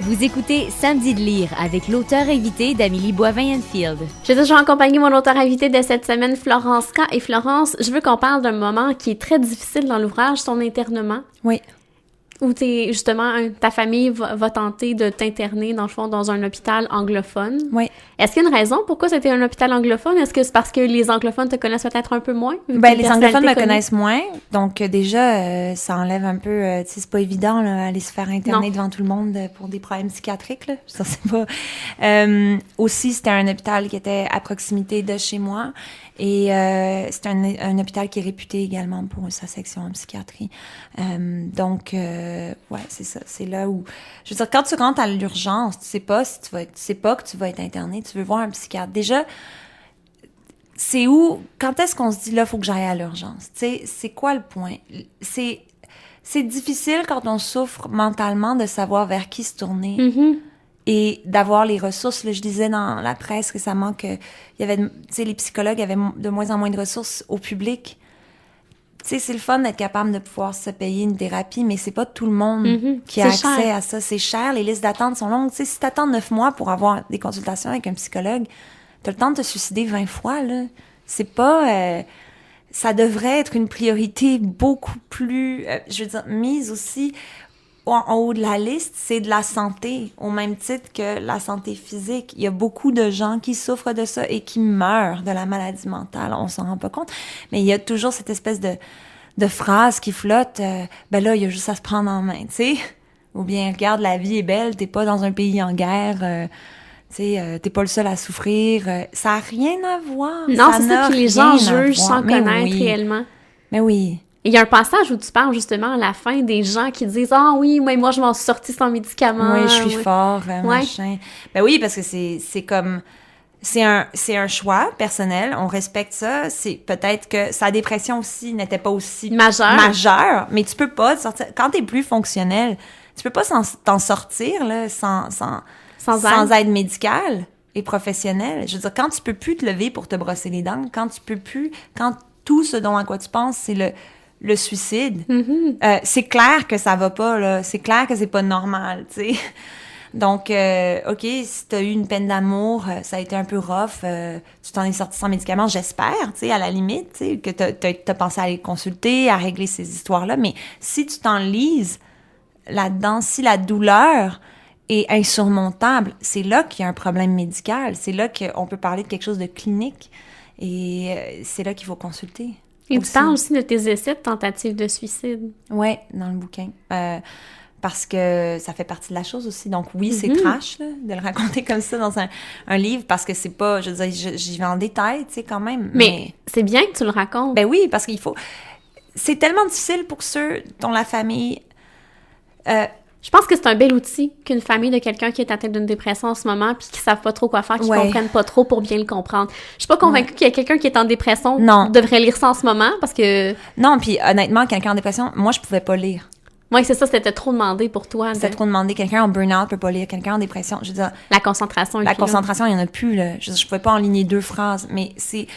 Vous écoutez Samedi de lire avec l'auteur invité d'Amélie Boivin-Enfield. Je vais toujours accompagner mon auteur invité de cette semaine, Florence K. Et Florence, je veux qu'on parle d'un moment qui est très difficile dans l'ouvrage, ton internement. Oui. Où ta famille va tenter de t'interner, dans le fond, dans un hôpital anglophone. Oui. Est-ce qu'il y a une raison pourquoi c'était un hôpital anglophone? Est-ce que c'est parce que les anglophones te connaissent peut-être un peu moins? Les anglophones me connaissent moins. Donc, déjà, ça enlève un peu... tu sais, c'est pas évident, là, aller se faire interner devant tout le monde pour des problèmes psychiatriques, là. Ça, c'est pas... aussi, c'était un hôpital qui était à proximité de chez moi. Et c'est un hôpital qui est réputé également pour sa section en psychiatrie. Donc, c'est ça. C'est là où... Je veux dire, quand tu rentres à l'urgence, tu sais pas que tu vas être interné, tu veux voir un psychiatre. Déjà, c'est où... Quand est-ce qu'on se dit, là, faut que j'aille à l'urgence? Tu sais, c'est quoi le point? C'est difficile quand on souffre mentalement de savoir vers qui se tourner. Mm-hmm. Et d'avoir les ressources. Là, je disais dans la presse récemment que il y avait, tu sais, les psychologues avaient de moins en moins de ressources au public. Tu sais, c'est le fun d'être capable de pouvoir se payer une thérapie, mais c'est pas tout le monde qui a accès à ça. C'est cher, les listes d'attente sont longues. Tu sais, si t'attends 9 mois pour avoir des consultations avec un psychologue, t'as le temps de te suicider 20 fois, là. C'est pas... ça devrait être une priorité beaucoup plus, je veux dire, mise aussi... En haut de la liste, c'est de la santé, au même titre que la santé physique. Il y a beaucoup de gens qui souffrent de ça et qui meurent de la maladie mentale. On s'en rend pas compte. Mais il y a toujours cette espèce de phrase qui flotte. Ben là, il y a juste à se prendre en main, tu sais. Ou bien, regarde, la vie est belle, t'es pas dans un pays en guerre, tu sais, t'es pas le seul à souffrir. Ça a rien à voir. Non, c'est ça, puis les gens jugent sans connaître réellement. Mais oui. Il y a un passage où tu parles justement à la fin des gens qui disent « Ah oui, moi je m'en suis sortie sans médicaments. » Oui, je suis fort, machin. Ben oui, parce que c'est comme... C'est un choix personnel, on respecte ça. C'est peut-être que sa dépression aussi n'était pas aussi majeure, mais tu peux pas te sortir... Quand t'es plus fonctionnel, tu peux pas t'en sortir là, sans aide médicale et professionnelle. Je veux dire, quand tu peux plus te lever pour te brosser les dents, quand tout ce dont à quoi tu penses, c'est le suicide. Mm-hmm. C'est clair que ça va pas, là. C'est clair que c'est pas normal, tu sais. Donc, OK, si t'as eu une peine d'amour, ça a été un peu rough, tu t'en es sorti sans médicaments, j'espère, tu sais, à la limite, tu sais, que t'as pensé à aller consulter, à régler ces histoires-là. Mais si tu t'enlises là-dedans, si la douleur est insurmontable, c'est là qu'il y a un problème médical. C'est là qu'on peut parler de quelque chose de clinique. Et c'est là qu'il faut consulter. Et tu parles aussi de tes essais de tentatives de suicide. Oui, dans le bouquin. Parce que ça fait partie de la chose aussi. Donc oui, c'est trash là, de le raconter comme ça dans un livre, parce que c'est pas... Je veux dire, j'y vais en détail, tu sais, quand même. Mais c'est bien que tu le racontes. Ben oui, parce qu'il faut... C'est tellement difficile pour ceux dont la famille... Je pense que c'est un bel outil qu'une famille de quelqu'un qui est atteint d'une dépression en ce moment puis qui savent pas trop quoi faire, qui comprennent pas trop pour bien le comprendre. Je suis pas convaincue qu'il y a quelqu'un qui est en dépression devrait lire ça en ce moment parce que... Non, puis honnêtement, quelqu'un en dépression, moi, je pouvais pas lire. Oui, c'est ça, c'était trop demandé pour toi. C'était trop demandé. Quelqu'un en burn-out peut pas lire. Quelqu'un en dépression, je veux dire... La concentration. La concentration, il y en a plus, là. Je pouvais pas enligner 2 phrases, mais c'est...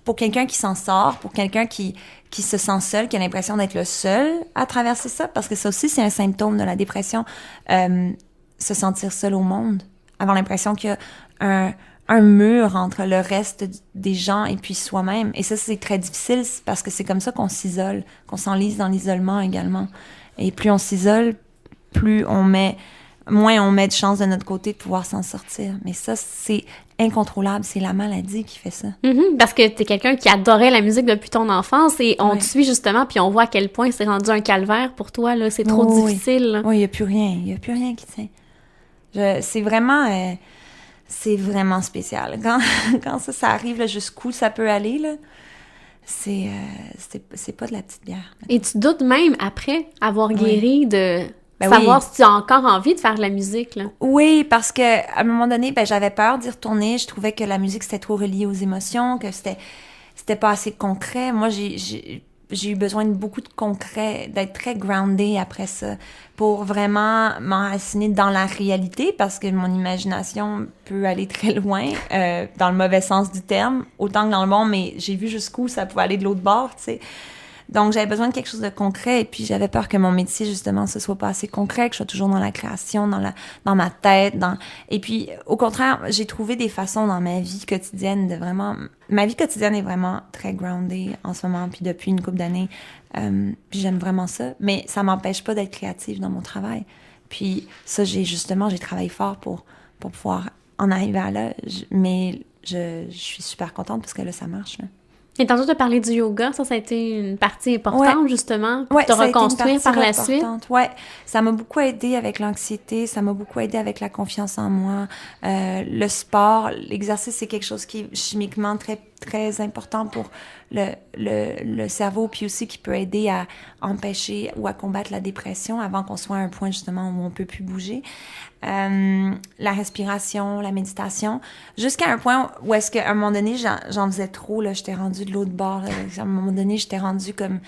Pour quelqu'un qui s'en sort, pour quelqu'un qui se sent seul, qui a l'impression d'être le seul à traverser ça, parce que ça aussi, c'est un symptôme de la dépression, se sentir seul au monde, avoir l'impression qu'il y a un mur entre le reste des gens et puis soi-même. Et ça, c'est très difficile, parce que c'est comme ça qu'on s'isole, qu'on s'enlise dans l'isolement également. Et plus on s'isole, moins on met de chance de notre côté de pouvoir s'en sortir. Mais ça, c'est incontrôlable. C'est la maladie qui fait ça. Parce que t'es quelqu'un qui adorait la musique depuis ton enfance et on te suit justement, puis on voit à quel point c'est rendu un calvaire pour toi, là. C'est trop difficile. Oui, il y a plus rien. Il y a plus rien qui tient. C'est vraiment spécial. Quand ça arrive, là, jusqu'où ça peut aller, là, c'est pas de la petite bière. Et tu doutes même, après avoir guéri, de... savoir si tu as encore envie de faire de la musique, là. Oui, parce que à un moment donné, j'avais peur d'y retourner. Je trouvais que la musique, c'était trop relié aux émotions, que c'était pas assez concret. Moi, j'ai eu besoin de beaucoup de concret, d'être très groundée après ça, pour vraiment m'enraciner dans la réalité, parce que mon imagination peut aller très loin, dans le mauvais sens du terme, autant que dans le bon, mais j'ai vu jusqu'où ça pouvait aller de l'autre bord, tu sais. Donc, j'avais besoin de quelque chose de concret et puis j'avais peur que mon métier, justement, ce soit pas assez concret, que je sois toujours dans la création, dans ma tête, et puis, au contraire, j'ai trouvé des façons dans ma vie quotidienne de vraiment... Ma vie quotidienne est vraiment très groundée en ce moment, puis depuis une couple d'années, puis j'aime vraiment ça, mais ça m'empêche pas d'être créative dans mon travail. Puis ça, j'ai travaillé fort pour pouvoir en arriver à là, mais je suis super contente parce que là, ça marche, là. Et tantôt, tu as parlé du yoga. Ça a été une partie importante, justement, pour te reconstruire par la suite. Oui, ça m'a beaucoup aidé avec l'anxiété, ça m'a beaucoup aidé avec la confiance en moi. Le sport, l'exercice, c'est quelque chose qui est chimiquement très, très important pour le cerveau, puis aussi qui peut aider à empêcher ou à combattre la dépression avant qu'on soit à un point, justement, où on peut plus bouger. La respiration, la méditation, jusqu'à un point où est-ce qu'à un moment donné, j'en faisais trop, là, j'étais rendue de l'autre bord, là. À un moment donné, j'étais rendue comme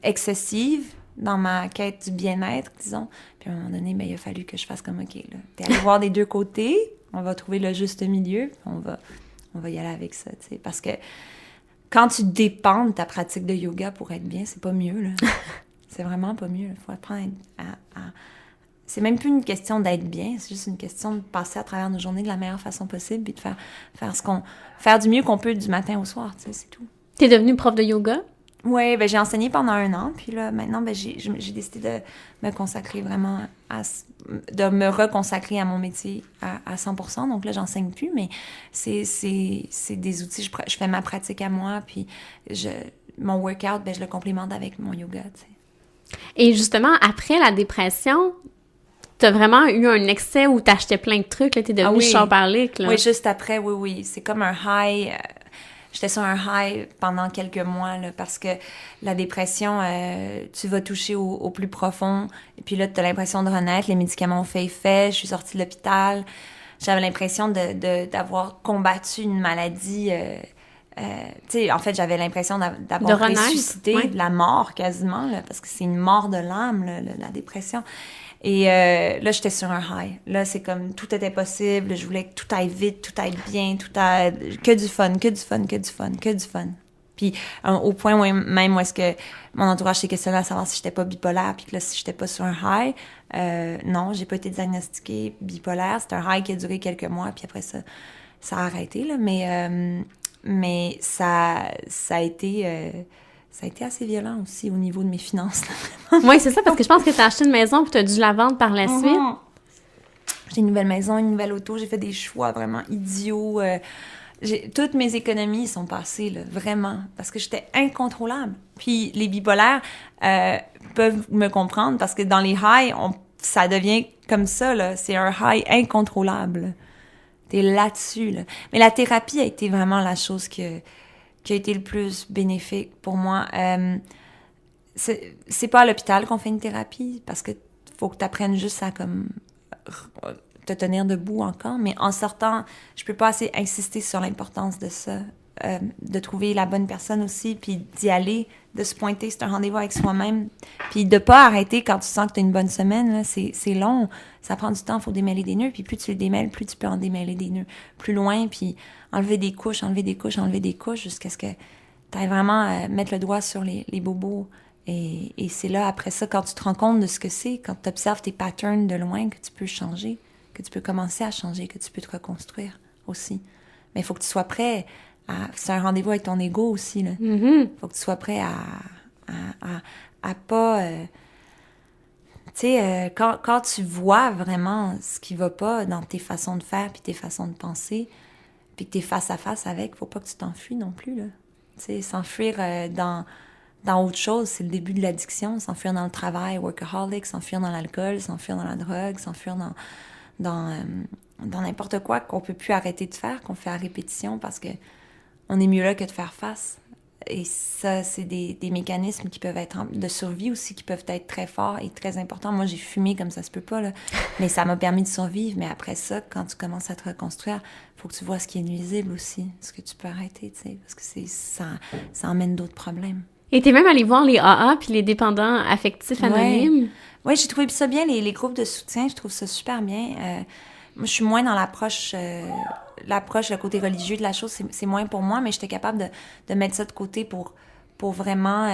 excessive dans ma quête du bien-être, disons. Puis à un moment donné, ben, il a fallu que je fasse comme, OK, là, t'es allé voir des deux côtés, on va trouver le juste milieu, on va y aller avec ça, tu sais, parce que quand tu dépends de ta pratique de yoga pour être bien, c'est pas mieux, là. C'est vraiment pas mieux, il faut apprendre à c'est même plus une question d'être bien, c'est juste une question de passer à travers nos journées de la meilleure façon possible puis de faire du mieux qu'on peut du matin au soir, tu sais, c'est tout. T'es devenue prof de yoga? Oui, ben j'ai enseigné pendant 1 an, puis là, maintenant, ben j'ai décidé de me consacrer vraiment de me reconsacrer à mon métier à 100%. Donc là, j'enseigne plus, mais c'est des outils, je fais ma pratique à moi, puis mon workout, ben je le complémente avec mon yoga, tu sais. Et justement, après la dépression, t'as vraiment eu un excès où t'achetais plein de trucs, là, t'es devenue chambarlique, là. Oui, juste après, oui. C'est comme un high. J'étais sur un high pendant quelques mois, là, parce que la dépression, tu vas toucher au plus profond. Et puis là, t'as l'impression de renaître. Les médicaments ont fait effet. Je suis sortie de l'hôpital. J'avais l'impression d'avoir combattu une maladie. Tu sais, en fait, j'avais l'impression d'avoir ressuscité de la mort quasiment, là, parce que c'est une mort de l'âme, là, la dépression. Et là, j'étais sur un high. Là, c'est comme tout était possible. Je voulais que tout aille vite, tout aille bien, que du fun. Puis au point même où est-ce que mon entourage s'est questionné à savoir si j'étais pas bipolaire, puis que là, si j'étais pas sur un high, non, j'ai pas été diagnostiquée bipolaire. C'est un high qui a duré quelques mois, puis après ça a arrêté, là. Mais ça a été assez violent aussi au niveau de mes finances. Oui, c'est ça, parce que je pense que tu as acheté une maison puis tu as dû la vendre par la suite. J'ai une nouvelle maison, une nouvelle auto. J'ai fait des choix vraiment idiots. Toutes mes économies sont passées, là, vraiment, parce que j'étais incontrôlable. Puis les bipolaires peuvent me comprendre parce que dans les highs, ça devient comme ça, là. C'est un high incontrôlable. T'es là-dessus, là. Mais la thérapie a été vraiment la chose qui a été le plus bénéfique pour moi. C'est pas à l'hôpital qu'on fait une thérapie, parce que faut que tu apprennes juste à comme te tenir debout encore, mais en sortant, je peux pas assez insister sur l'importance de ça, de trouver la bonne personne aussi, puis d'y aller, de se pointer, c'est un rendez-vous avec soi-même, puis de pas arrêter quand tu sens que tu as une bonne semaine, là, c'est long, ça prend du temps, il faut démêler des nœuds, puis plus tu les démêles, plus tu peux en démêler des nœuds plus loin, puis enlever des couches, jusqu'à ce que tu ailles vraiment mettre le doigt sur les bobos. Et c'est là, après ça, quand tu te rends compte de ce que c'est, quand tu observes tes patterns de loin, que tu peux changer, que tu peux commencer à changer, que tu peux te reconstruire aussi. Mais il faut que tu sois prêt c'est un rendez-vous avec ton ego aussi, là. Mm-hmm. Faut que tu sois prêt à pas... tu sais, quand tu vois vraiment ce qui va pas dans tes façons de faire puis tes façons de penser, puis que t'es face à face avec, faut pas que tu t'enfuis non plus, là. Tu sais, s'enfuir dans autre chose, c'est le début de l'addiction. S'enfuir dans le travail, workaholic, s'enfuir dans l'alcool, s'enfuir dans la drogue, s'enfuir dans n'importe quoi qu'on peut plus arrêter de faire, qu'on fait à répétition parce que on est mieux là que de faire face. Et ça, c'est des mécanismes qui peuvent être de survie aussi, qui peuvent être très forts et très importants. Moi, j'ai fumé comme ça se peut pas, là. Mais ça m'a permis de survivre. Mais après ça, quand tu commences à te reconstruire, faut que tu vois ce qui est nuisible aussi, ce que tu peux arrêter, tu sais, parce que ça emmène d'autres problèmes. Et t'es même allée voir les AA puis les dépendants affectifs anonymes. Oui, j'ai trouvé ça bien, les groupes de soutien, je trouve ça super bien. Moi, je suis moins dans l'approche, le côté religieux de la chose, c'est moins pour moi, mais j'étais capable de mettre ça de côté pour vraiment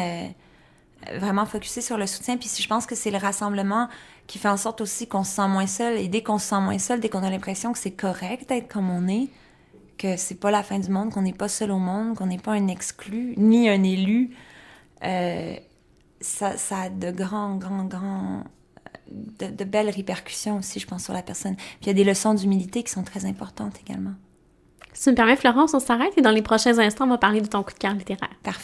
vraiment focusé sur le soutien. Puis je pense que c'est le rassemblement qui fait en sorte aussi qu'on se sent moins seul. Et dès qu'on se sent moins seul, dès qu'on a l'impression que c'est correct d'être comme on est, que c'est pas la fin du monde, qu'on n'est pas seul au monde, qu'on n'est pas un exclu, ni un élu, ça a de de belles répercussions aussi, je pense, sur la personne. Puis il y a des leçons d'humilité qui sont très importantes également. Si tu me permets, Florence, on s'arrête et dans les prochains instants, on va parler de ton coup de cœur littéraire. Parfait.